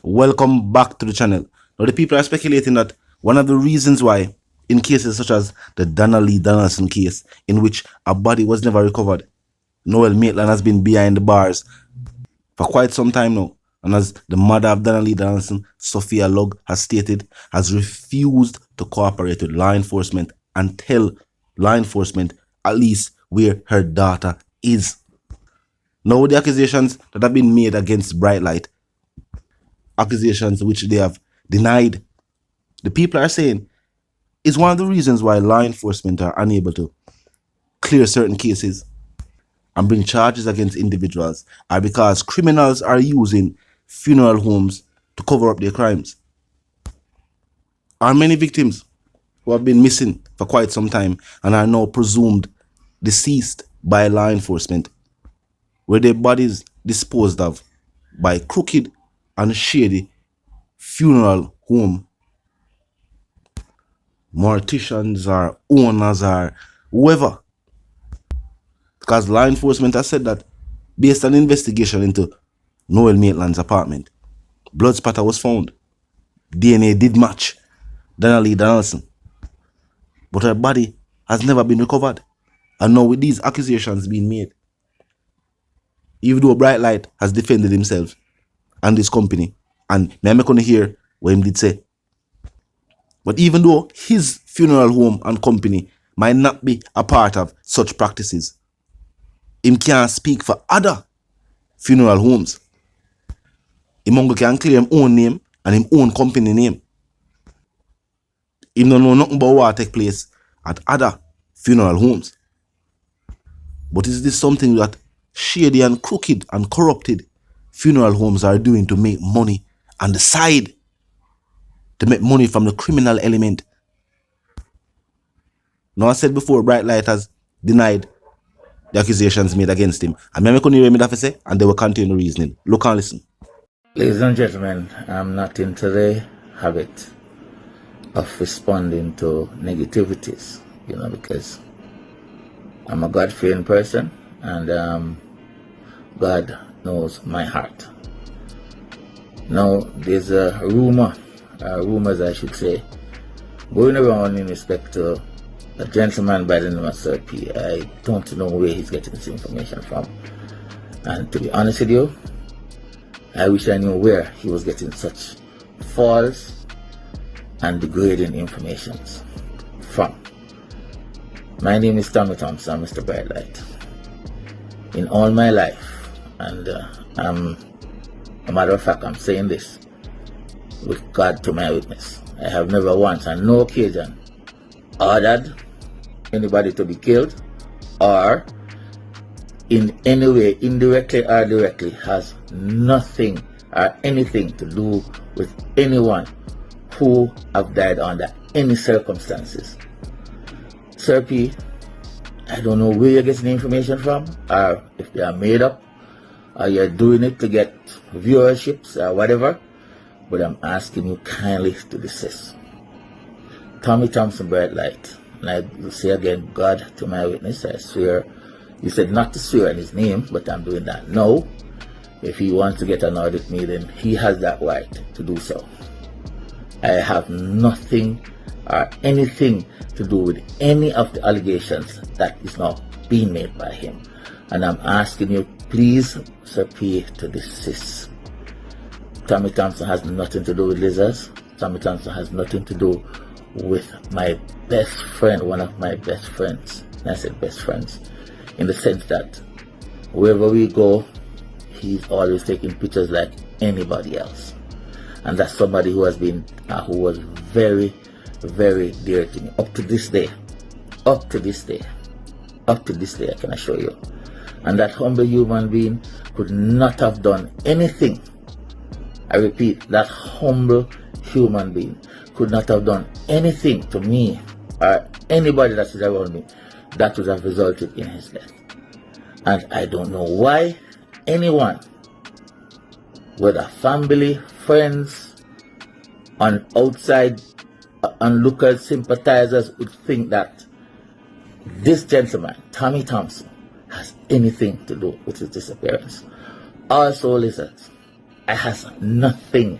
Welcome back to the channel. Now the people are speculating that one of the reasons why in cases such as the Donna Donaldson case, in which a body was never recovered, Noel Mand has been behind the bars for quite some time now. And as the mother of Donna Donaldson, Sophia Lugg, has stated, has refused to cooperate with law enforcement and tell law enforcement at least where her daughter is. Now the accusations that have been made against Bright Light, accusations which they have denied, the people are saying is one of the reasons why law enforcement are unable to clear certain cases and bring charges against individuals are because criminals are using funeral homes to cover up their crimes. Are many victims who have been missing for quite some time and are now presumed deceased by law enforcement, were their bodies disposed of by crooked and shady funeral home morticians or owners or whoever. Because law enforcement has said that based on investigation into Noel Mand's apartment, blood spatter was found. DNA did match Donna Donaldson, but her body has never been recovered. And now with these accusations being made, even though Bright Light has defended himself and his company, and I'm not going to hear what he did say, but even though his funeral home and company might not be a part of such practices, him can't speak for other funeral homes. Him can clear him own name and him own company name. Him don't know nothing about what take place at other funeral homes. But is this something that shady and crooked and corrupted funeral homes are doing to make money on the side? To make money from the criminal element? Now I said before, Bright Light has denied the accusations made against him. And I'm going to hear me that say, and they will continue reasoning. Look and listen. Ladies and gentlemen, I'm not into the habit of responding to negativities, because I'm a God-fearing person and God knows my heart. Now, there's a rumors I should say, going around in respect to a gentleman by the name of Sir P. I don't know where he's getting this information from. And to be honest with you, I wish I knew where he was getting such false and degrading information from. My name is Tommy Thompson, Mr. Bright Light. In all my life, and a matter of fact, I'm saying this with God to my witness, I have never once on no occasion ordered anybody to be killed or in any way, indirectly or directly, has nothing or anything to do with anyone who have died under any circumstances. Sir P, I don't know where you're getting the information from, or if they are made up, or you're doing it to get viewerships or whatever, but I'm asking you kindly to desist. Tommy Thompson, Bright Light. And I will say again, God to my witness, I swear, he said not to swear in his name, but I'm doing that now. If he wants to get annoyed with me, then he has that right to do so. I have nothing or anything to do with any of the allegations that is now being made by him. And I'm asking you, please, Sir P, to desist. Tommy Thompson has nothing to do with lizards. Tommy Thompson has nothing to do with my best friend, one of my best friends. And I said best friends, in the sense that wherever we go, he's always taking pictures like anybody else. And that's somebody who has been, who was very, very dear to me up to this day. Up to this day, I can assure you. And that humble human being could not have done anything. I repeat, that humble human being could not have done anything to me or anybody that is around me that would have resulted in his death. And I don't know why anyone, whether family, friends, on outside onlookers, sympathizers, would think that this gentleman, Tommy Thompson, has anything to do with his disappearance. Also, lizards, it has nothing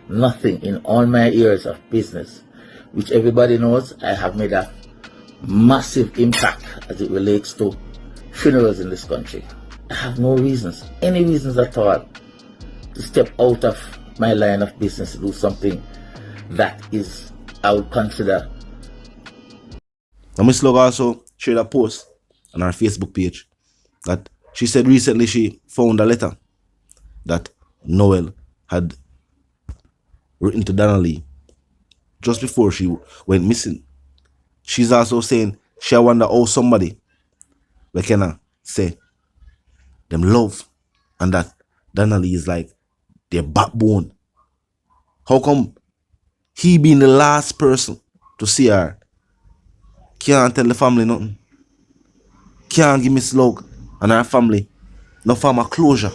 Nothing in all my years of business, which everybody knows I have made a massive impact as it relates to funerals in this country. I have no reasons, any reasons at all, to step out of my line of business to do something that is, I would consider. Now, Miss Log also shared a post on her Facebook page that she said recently she found a letter that Noel had written to Donna Lee just before she went missing. She's also saying she wonder how somebody we can say them love and that Donna Lee is like their backbone. How come he being the last person to see her can't tell the family nothing? Can't give Miss Log and her family no form of closure.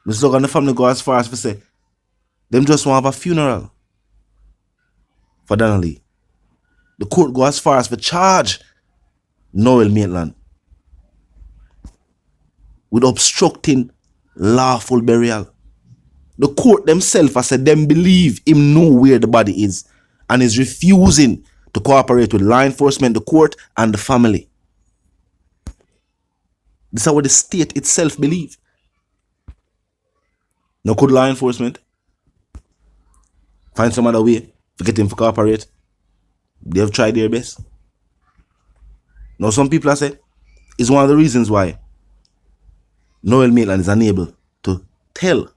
Miss Log and the family go as far as to say them just want to have a funeral for Donna Lee. The court go as far as to charge Noel Mand with obstructing lawful burial. The court themselves have said them believe him know where the body is and is refusing to cooperate with law enforcement, the court, and the family. This is what the state itself believe. Now could law enforcement find some other way to get him to cooperate? They have tried their best. Now some people have said it's one of the reasons why Noel Mand is unable to tell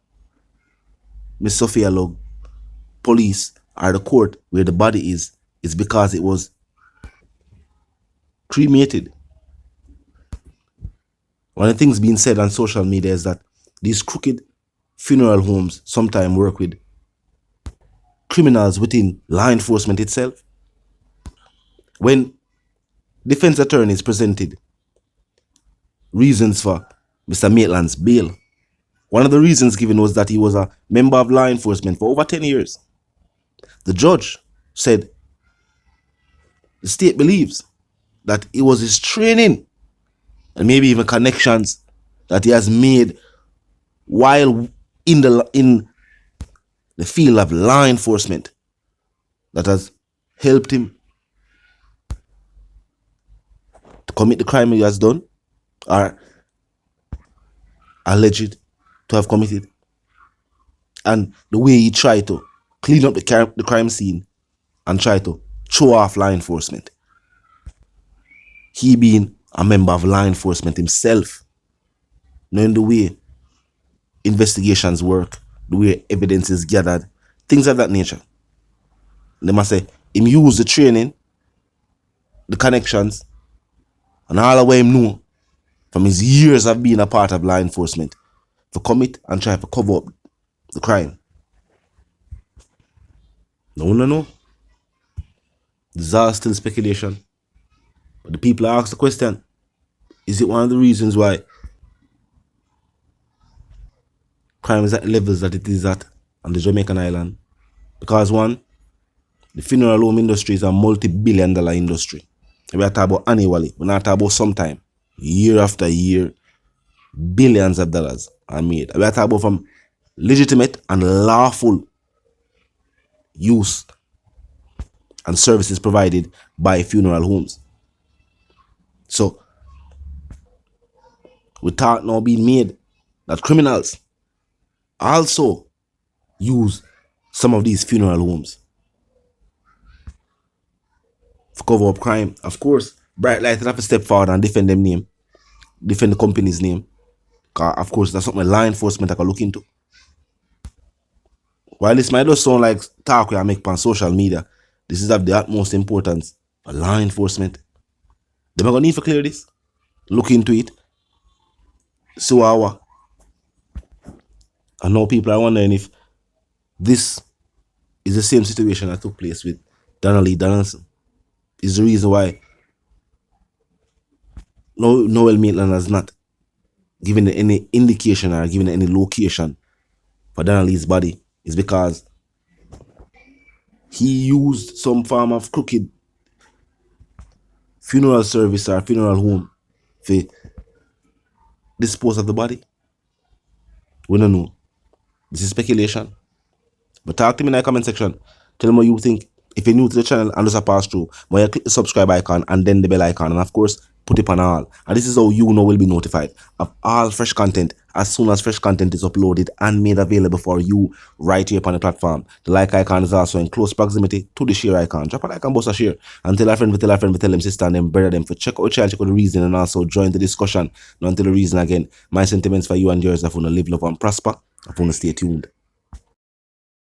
Miss Sophia Log, police, or the court where the body is because it was cremated. One of the things being said on social media is that these crooked funeral homes sometimes work with criminals within law enforcement itself. When defense attorneys presented reasons for Mr. Maitland's bail, one of the reasons given was that he was a member of law enforcement for over 10 years. The judge said the state believes that it was his training and maybe even connections that he has made while in the field of law enforcement that has helped him to commit the crime he has done or alleged to have committed, and the way he tried to clean up the crime scene and try to throw off law enforcement. He being a member of law enforcement himself, knowing the way investigations work, the way evidence is gathered, things of that nature. They must say him use the training, the connections, and all the way him know from his years of being a part of law enforcement to commit and try to cover up the crime. No. This is all still speculation. But the people ask the question, is it one of the reasons why crime is at the levels that it is at on the Jamaican island? Because one, the funeral home industry is a multi-billion-dollar industry. We are talking about annually, we're not talking about sometime. Year after year, billions of dollars are made. We are talking about from legitimate and lawful use and services provided by funeral homes. So, we thought now being made that criminals also use some of these funeral homes to cover up crime. Of course, Bright Light have to step forward and defend them name, defend the company's name. Of course, that's something law enforcement I can look into. While this might just sound like talk we are making on social media, this is of the utmost importance for law enforcement. They're going to need to clear this, look into it, see how. I know people are wondering if this is the same situation that took place with Donna Lee Donaldson. Is the reason why Noel Mand has not given any indication or given any location for Donna Lee's body is because he used some form of crooked funeral service or funeral home to dispose of the body. We don't know. This is speculation. But talk to me in the comment section. Tell me what you think. If you're new to the channel and just a pass through, why you click the subscribe icon and then the bell icon, and of course put it on all. And this is how you know will be notified of all fresh content as soon as fresh content is uploaded and made available for you right here upon the platform. The like icon is also in close proximity to the share icon. Drop a like and bust a share. And tell a friend, tell them sister and them brother them for check out channel, check out the reason, and also join the discussion. Not until the reason again. My sentiments for you and yours, if you want to live, love and prosper, if you want to stay tuned.